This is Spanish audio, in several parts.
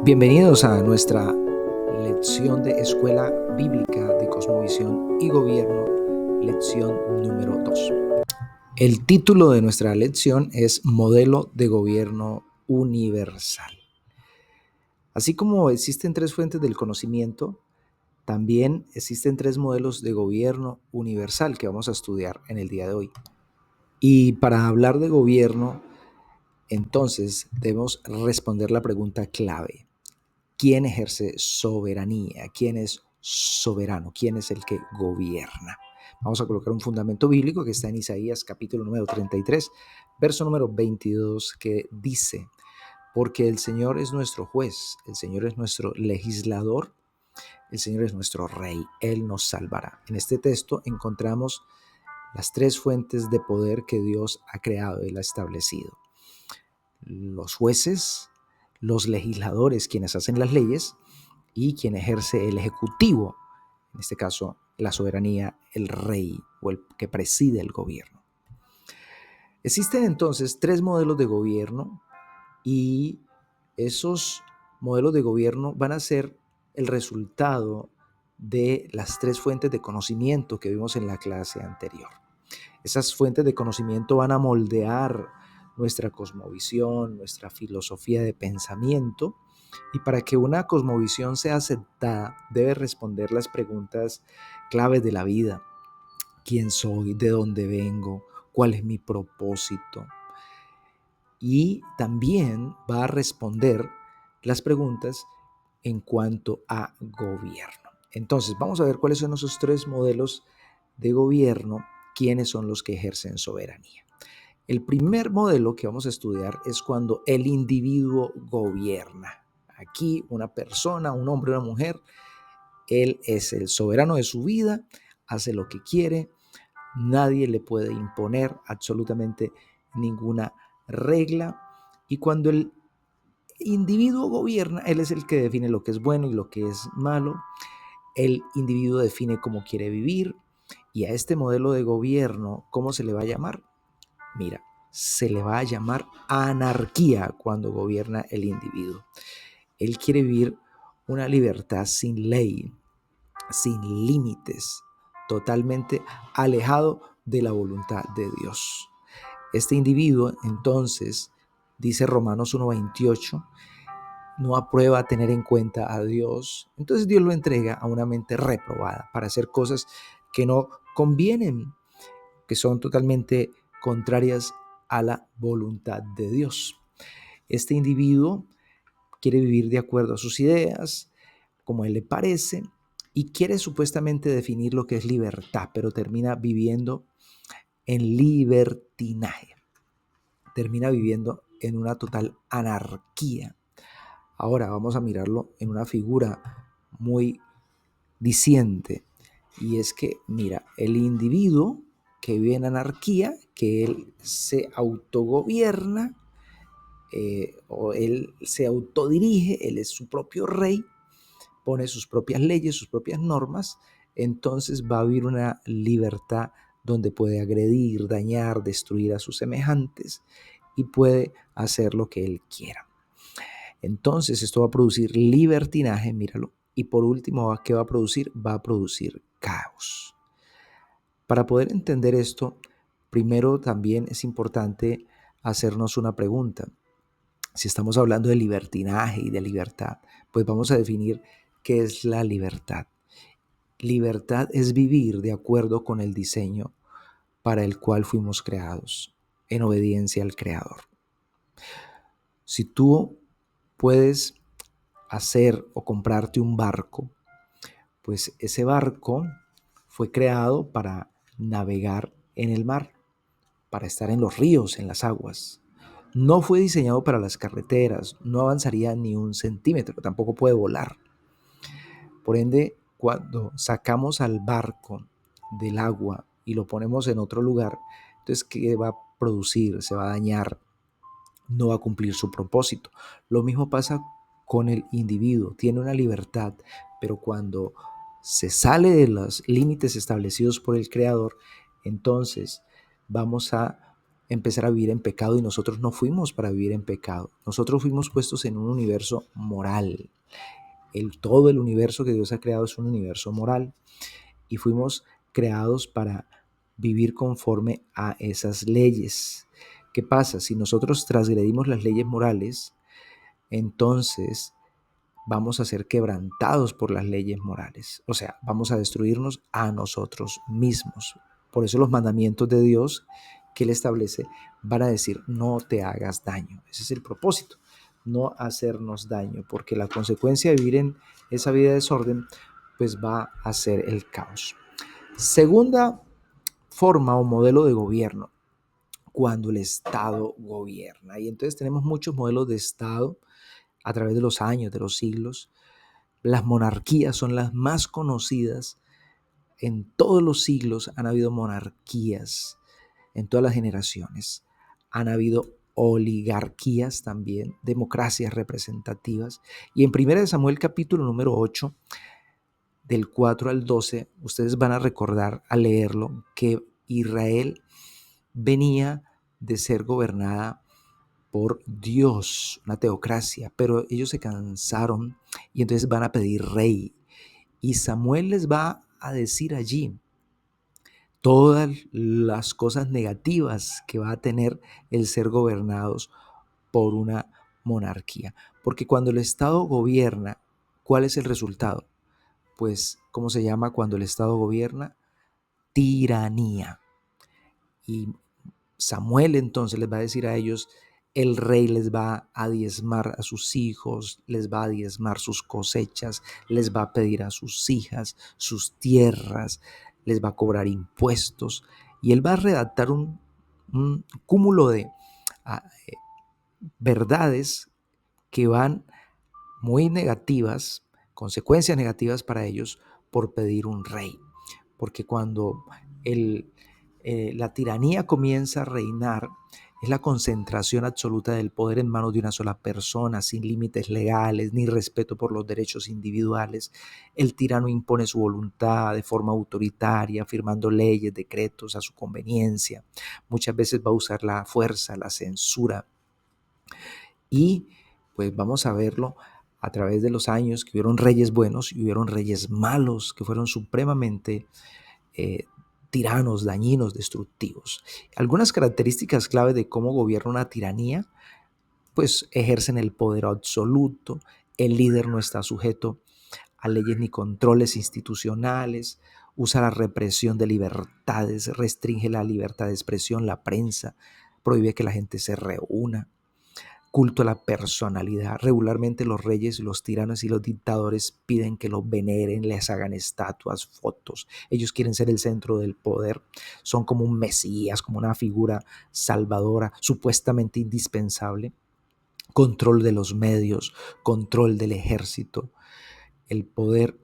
Bienvenidos a nuestra lección de Escuela Bíblica de Cosmovisión y Gobierno, lección número 2. El título de nuestra lección es Modelo de Gobierno Universal. Así como existen tres fuentes del conocimiento, también existen tres modelos de gobierno universal que vamos a estudiar en el día de hoy. Y para hablar de gobierno, entonces debemos responder la pregunta clave. ¿Quién ejerce soberanía? ¿Quién es soberano? ¿Quién es el que gobierna? Vamos a colocar un fundamento bíblico que está en Isaías capítulo número 33, verso número 22, que dice: porque el Señor es nuestro juez, el Señor es nuestro legislador, el Señor es nuestro rey, Él nos salvará. En este texto encontramos las tres fuentes de poder que Dios ha creado, Él ha establecido: los jueces, los legisladores, quienes hacen las leyes, y quien ejerce el ejecutivo, en este caso la soberanía, el rey o el que preside el gobierno. Existen entonces tres modelos de gobierno y esos modelos de gobierno van a ser el resultado de las tres fuentes de conocimiento que vimos en la clase anterior. Esas fuentes de conocimiento van a moldear nuestra cosmovisión, nuestra filosofía de pensamiento, y para que una cosmovisión sea aceptada debe responder las preguntas claves de la vida: ¿quién soy? ¿De dónde vengo? ¿Cuál es mi propósito? Y también va a responder las preguntas en cuanto a gobierno. Entonces, vamos a ver cuáles son esos tres modelos de gobierno, quiénes son los que ejercen soberanía. El primer modelo que vamos a estudiar es cuando el individuo gobierna. Aquí una persona, un hombre o una mujer, él es el soberano de su vida, hace lo que quiere, nadie le puede imponer absolutamente ninguna regla, y cuando el individuo gobierna, él es el que define lo que es bueno y lo que es malo. El individuo define cómo quiere vivir, y a este modelo de gobierno, ¿cómo se le va a llamar? Mira, se le va a llamar anarquía cuando gobierna el individuo. Él quiere vivir una libertad sin ley, sin límites, totalmente alejado de la voluntad de Dios. Este individuo, entonces, dice Romanos 1:28, no aprueba tener en cuenta a Dios. Entonces Dios lo entrega a una mente reprobada para hacer cosas que no convienen, que son totalmente contrarias a la voluntad de Dios. Este individuo quiere vivir de acuerdo a sus ideas, como a él le parece, y quiere supuestamente definir lo que es libertad, pero termina viviendo en libertinaje, termina viviendo en una total anarquía. Ahora vamos a mirarlo en una figura muy diciente, y es que, mira, el individuo que vive en anarquía, que él se autogobierna, o él se autodirige, él es su propio rey, pone sus propias leyes, sus propias normas, entonces va a vivir una libertad donde puede agredir, dañar, destruir a sus semejantes y puede hacer lo que él quiera. Entonces esto va a producir libertinaje, míralo, y por último, ¿qué va a producir? Va a producir caos. Para poder entender esto, primero también es importante hacernos una pregunta. Si estamos hablando de libertinaje y de libertad, pues vamos a definir qué es la libertad. Libertad es vivir de acuerdo con el diseño para el cual fuimos creados, en obediencia al Creador. Si tú puedes hacer o comprarte un barco, pues ese barco fue creado para navegar en el mar, para estar en los ríos, en las aguas. No fue diseñado para las carreteras, no avanzaría ni un centímetro, tampoco puede volar. Por ende, cuando sacamos al barco del agua y lo ponemos en otro lugar, entonces, ¿qué va a producir? Se va a dañar, no va a cumplir su propósito. Lo mismo pasa con el individuo, tiene una libertad, pero cuando se sale de los límites establecidos por el Creador, entonces vamos a empezar a vivir en pecado, y nosotros no fuimos para vivir en pecado. Nosotros fuimos puestos en un universo moral. Todo el universo que Dios ha creado es un universo moral, y fuimos creados para vivir conforme a esas leyes. ¿Qué pasa? Si nosotros transgredimos las leyes morales, entonces vamos a ser quebrantados por las leyes morales. O sea, vamos a destruirnos a nosotros mismos. Por eso los mandamientos de Dios que Él establece van a decir: no te hagas daño. Ese es el propósito, no hacernos daño, porque la consecuencia de vivir en esa vida de desorden pues va a ser el caos. Segunda forma o modelo de gobierno: cuando el Estado gobierna. Y entonces tenemos muchos modelos de Estado a través de los años, de los siglos. Las monarquías son las más conocidas. En todos los siglos han habido monarquías, en todas las generaciones. Han habido oligarquías también, democracias representativas. Y en 1 Samuel capítulo número 8, del 4 al 12, ustedes van a recordar al leerlo que Israel venía de ser gobernada por Dios, una teocracia, pero ellos se cansaron y entonces van a pedir rey. Y Samuel les va a decir allí todas las cosas negativas que va a tener el ser gobernados por una monarquía. Porque cuando el Estado gobierna, ¿cuál es el resultado? Pues, ¿cómo se llama cuando el Estado gobierna? Tiranía. Y Samuel entonces les va a decir a ellos: el rey les va a diezmar a sus hijos, les va a diezmar sus cosechas, les va a pedir a sus hijas sus tierras, les va a cobrar impuestos, y él va a redactar un cúmulo de ah, verdades que van muy negativas, consecuencias negativas para ellos por pedir un rey. Porque cuando la tiranía comienza a reinar, es la concentración absoluta del poder en manos de una sola persona, sin límites legales ni respeto por los derechos individuales. El tirano impone su voluntad de forma autoritaria, firmando leyes, decretos a su conveniencia. Muchas veces va a usar la fuerza, la censura. Y pues vamos a verlo a través de los años, que hubieron reyes buenos y hubieron reyes malos, que fueron supremamente tiranos, dañinos, destructivos. Algunas características clave de cómo gobierna una tiranía: pues ejercen el poder absoluto, el líder no está sujeto a leyes ni controles institucionales, usa la represión de libertades, restringe la libertad de expresión, la prensa, prohíbe que la gente se reúna. Culto a la personalidad. Regularmente los reyes, los tiranos y los dictadores piden que los veneren, les hagan estatuas, fotos. Ellos quieren ser el centro del poder. Son como un mesías, como una figura salvadora, supuestamente indispensable. Control de los medios, control del ejército. El poder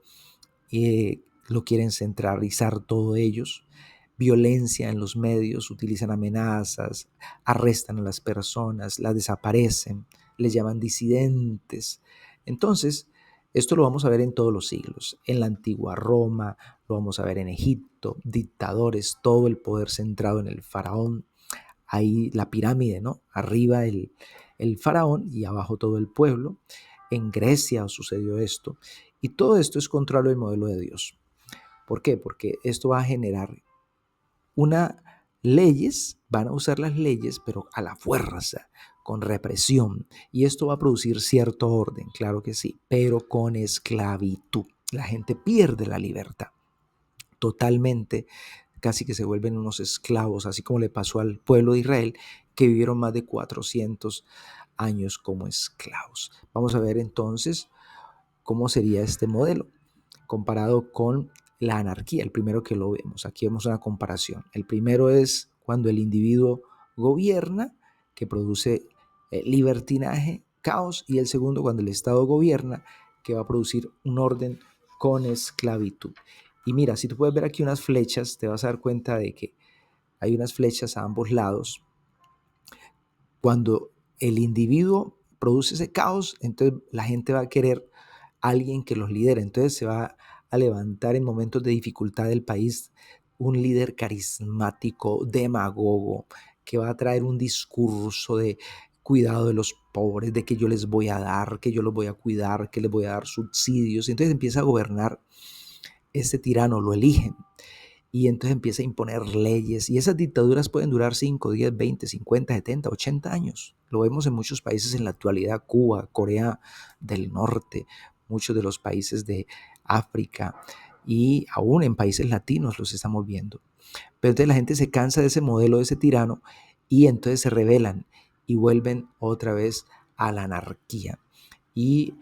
lo quieren centralizar todo ellos. Violencia en los medios, utilizan amenazas, arrestan a las personas, las desaparecen, les llaman disidentes. Entonces, esto lo vamos a ver en todos los siglos. En la antigua Roma, lo vamos a ver en Egipto, dictadores, todo el poder centrado en el faraón. Ahí la pirámide, ¿no? Arriba el faraón y abajo todo el pueblo. En Grecia sucedió esto. Y todo esto es contrario al modelo de Dios. ¿Por qué? Porque esto va a generar leyes, van a usar las leyes, pero a la fuerza, con represión. Y esto va a producir cierto orden, claro que sí, pero con esclavitud. La gente pierde la libertad totalmente, casi que se vuelven unos esclavos, así como le pasó al pueblo de Israel, que vivieron más de 400 años como esclavos. Vamos a ver entonces cómo sería este modelo comparado con la anarquía, el primero que lo vemos. Aquí vemos una comparación. El primero es cuando el individuo gobierna, que produce libertinaje, caos, y el segundo cuando el Estado gobierna, que va a producir un orden con esclavitud. Y mira, si tú puedes ver aquí unas flechas, te vas a dar cuenta de que hay unas flechas a ambos lados. Cuando el individuo produce ese caos, entonces la gente va a querer a alguien que los lidere. Entonces se va a levantar en momentos de dificultad del país un líder carismático, demagogo, que va a traer un discurso de cuidado de los pobres, de que yo les voy a dar, que yo los voy a cuidar, que les voy a dar subsidios. Entonces empieza a gobernar este tirano, lo eligen. Y entonces empieza a imponer leyes. Y esas dictaduras pueden durar 5, 10, 20, 50, 70, 80 años. Lo vemos en muchos países en la actualidad, Cuba, Corea del Norte, muchos de los países de África y aún en países latinos los estamos viendo. Pero entonces la gente se cansa de ese modelo, de ese tirano, y entonces se rebelan y vuelven otra vez a la anarquía. Y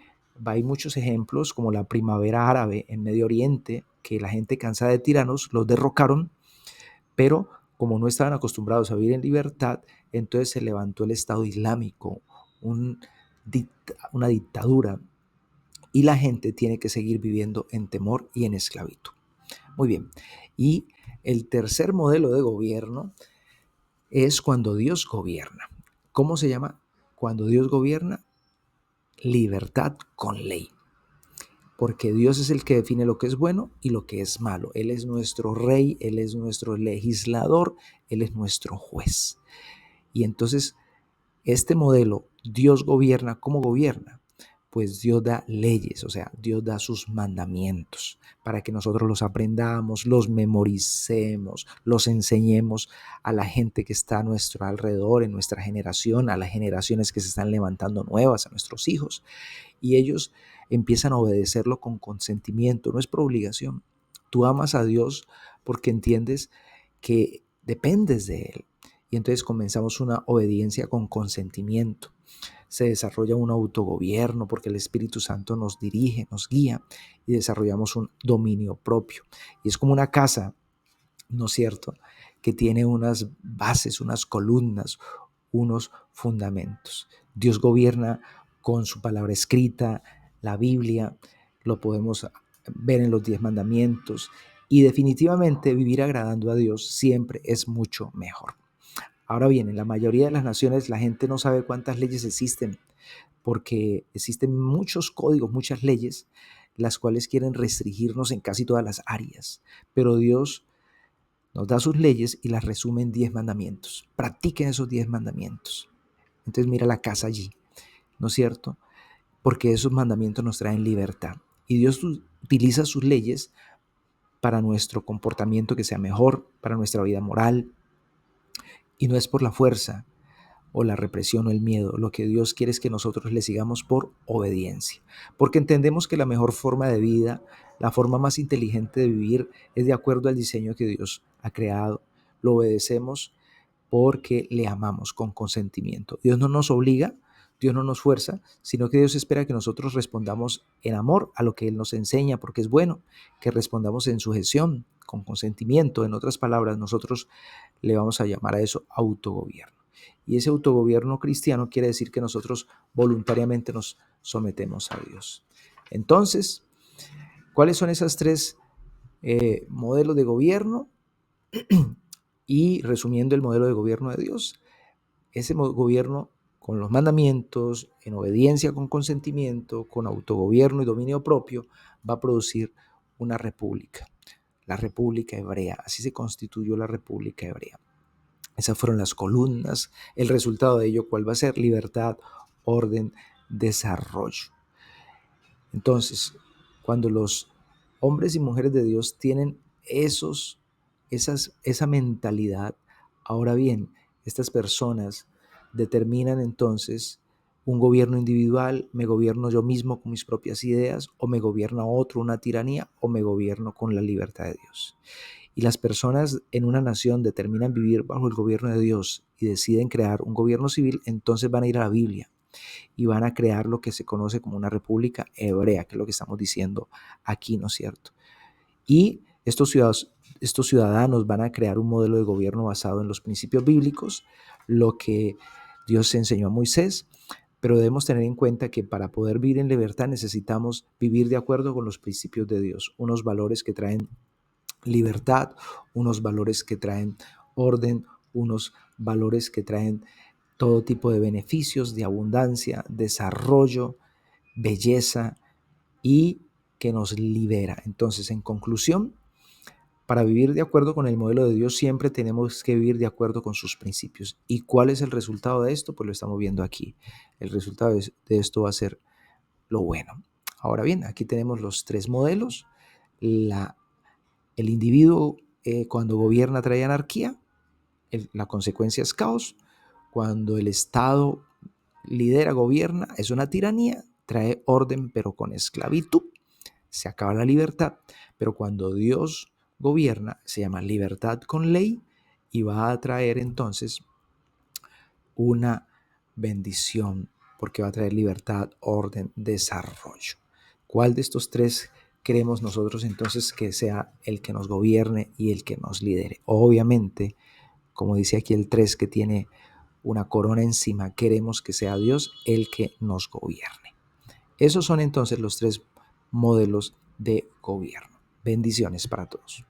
hay muchos ejemplos como la primavera árabe en Medio Oriente, que la gente cansada de tiranos los derrocaron, pero como no estaban acostumbrados a vivir en libertad, entonces se levantó el Estado Islámico, una dictadura, y la gente tiene que seguir viviendo en temor y en esclavitud. Muy bien, y el tercer modelo de gobierno es cuando Dios gobierna. ¿Cómo se llama? Cuando Dios gobierna, libertad con ley. Porque Dios es el que define lo que es bueno y lo que es malo. Él es nuestro rey, Él es nuestro legislador, Él es nuestro juez. Y entonces, este modelo, Dios gobierna. ¿Cómo gobierna? Pues Dios da leyes, o sea, Dios da sus mandamientos para que nosotros los aprendamos, los memoricemos, los enseñemos a la gente que está a nuestro alrededor, en nuestra generación, a las generaciones que se están levantando nuevas, a nuestros hijos. Y ellos empiezan a obedecerlo con consentimiento, no es por obligación. Tú amas a Dios porque entiendes que dependes de Él. Y entonces comenzamos una obediencia con consentimiento. Se desarrolla un autogobierno porque el Espíritu Santo nos dirige, nos guía y desarrollamos un dominio propio. Y es como una casa, ¿no es cierto?, que tiene unas bases, unas columnas, unos fundamentos. Dios gobierna con su palabra escrita, la Biblia, lo podemos ver en los 10 mandamientos y definitivamente vivir agradando a Dios siempre es mucho mejor. Ahora bien, en la mayoría de las naciones la gente no sabe cuántas leyes existen porque existen muchos códigos, muchas leyes, las cuales quieren restringirnos en casi todas las áreas. Pero Dios nos da sus leyes y las resume en 10 mandamientos. Practiquen esos 10 mandamientos. Entonces mira la casa allí, ¿no es cierto? Porque esos mandamientos nos traen libertad. Y Dios utiliza sus leyes para nuestro comportamiento que sea mejor, para nuestra vida moral. Y no es por la fuerza o la represión o el miedo. Lo que Dios quiere es que nosotros le sigamos por obediencia. Porque entendemos que la mejor forma de vida, la forma más inteligente de vivir es de acuerdo al diseño que Dios ha creado. Lo obedecemos porque le amamos con consentimiento. Dios no nos obliga, Dios no nos fuerza, sino que Dios espera que nosotros respondamos en amor a lo que Él nos enseña, porque es bueno que respondamos en sujeción, con consentimiento. En otras palabras, nosotros le vamos a llamar a eso autogobierno. Y ese autogobierno cristiano quiere decir que nosotros voluntariamente nos sometemos a Dios. Entonces, ¿cuáles son esas tres modelos de gobierno? Y resumiendo el modelo de gobierno de Dios, ese gobierno con los mandamientos, en obediencia con consentimiento, con autogobierno y dominio propio, va a producir una república, la República Hebrea. Así se constituyó la República Hebrea. Esas fueron las columnas. El resultado de ello, ¿cuál va a ser? Libertad, orden, desarrollo. Entonces, cuando los hombres y mujeres de Dios tienen esa mentalidad, ahora bien, estas personas determinan entonces un gobierno individual, me gobierno yo mismo con mis propias ideas, o me gobierna otro, una tiranía, o me gobierno con la libertad de Dios. Y las personas en una nación determinan vivir bajo el gobierno de Dios y deciden crear un gobierno civil, entonces van a ir a la Biblia y van a crear lo que se conoce como una república hebrea, que es lo que estamos diciendo aquí, ¿no es cierto? Y estos ciudadanos van a crear un modelo de gobierno basado en los principios bíblicos, lo que Dios enseñó a Moisés, pero debemos tener en cuenta que para poder vivir en libertad necesitamos vivir de acuerdo con los principios de Dios, unos valores que traen libertad, unos valores que traen orden, unos valores que traen todo tipo de beneficios, de abundancia, desarrollo, belleza y que nos libera. Entonces, en conclusión, Para vivir de acuerdo con el modelo de Dios siempre tenemos que vivir de acuerdo con sus principios. ¿Y cuál es el resultado de esto? Pues lo estamos viendo aquí. El resultado de esto va a ser lo bueno. Ahora bien, aquí tenemos los tres modelos. El individuo cuando gobierna trae anarquía, la consecuencia es caos. Cuando el Estado lidera, gobierna, es una tiranía, trae orden pero con esclavitud, se acaba la libertad. Pero cuando Dios gobierna, se llama libertad con ley y va a traer entonces una bendición, porque va a traer libertad, orden, desarrollo. ¿Cuál de estos tres queremos nosotros entonces que sea el que nos gobierne y el que nos lidere? Obviamente, como dice aquí el 3 que tiene una corona encima, queremos que sea Dios el que nos gobierne. Esos son entonces los tres modelos de gobierno. Bendiciones para todos.